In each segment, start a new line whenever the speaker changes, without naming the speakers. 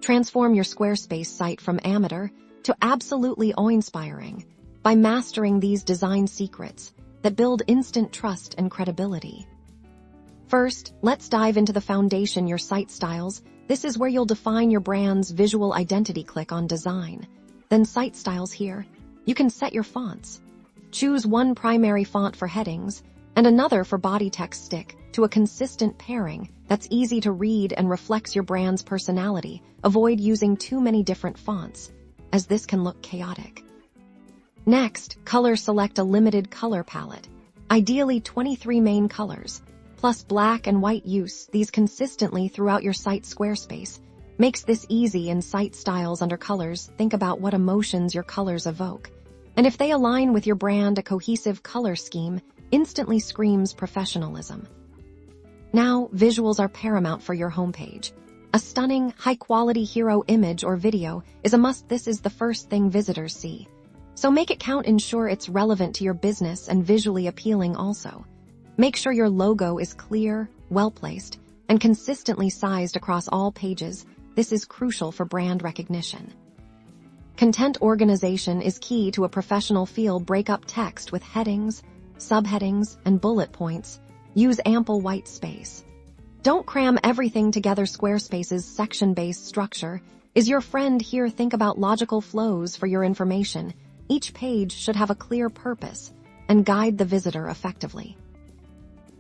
Transform your Squarespace site from amateur to absolutely awe-inspiring by mastering these design secrets that build instant trust and credibility. First, let's dive into the foundation, your site styles. This is where you'll define your brand's visual identity. Click on Design, then Site Styles here. You can set your fonts. Choose one primary font for headings and another for body text. Stick to a consistent pairing that's easy to read and reflects your brand's personality. Avoid using too many different fonts, as this can look chaotic. Next, color. Select a limited color palette, ideally 23 main colors, plus black and white. Use these consistently throughout your site. Squarespace makes this easy. In Site Styles, under Colors, think about what emotions your colors evoke. And if they align with your brand, a cohesive color scheme instantly screams professionalism. Now, visuals are paramount for your homepage. A stunning, high-quality hero image or video is a must. This is the first thing visitors see, so make it count. Ensure it's relevant to your business and visually appealing also. Make sure your logo is clear, well-placed, and consistently sized across all pages. This is crucial for brand recognition. Content organization is key to a professional feel. Break up text with headings, subheadings, and bullet points. Use ample white space. Don't cram everything together. Squarespace's section-based structure is your friend here. Think about logical flows for your information. Each page should have a clear purpose and guide the visitor effectively.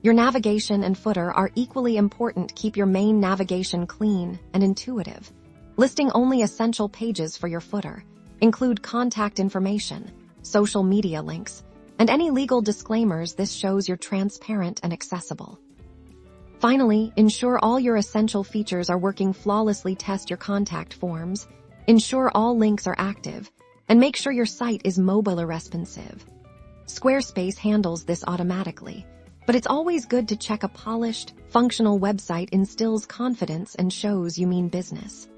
Your navigation and footer are equally important. Keep your main navigation clean and intuitive, listing only essential pages for your footer. Include contact information, social media links, and any legal disclaimers. This shows you're transparent and accessible. Finally, ensure all your essential features are working flawlessly. Test your contact forms, ensure all links are active, and make sure your site is mobile responsive. Squarespace handles this automatically, but it's always good to check. A polished, functional website instills confidence and shows you mean business.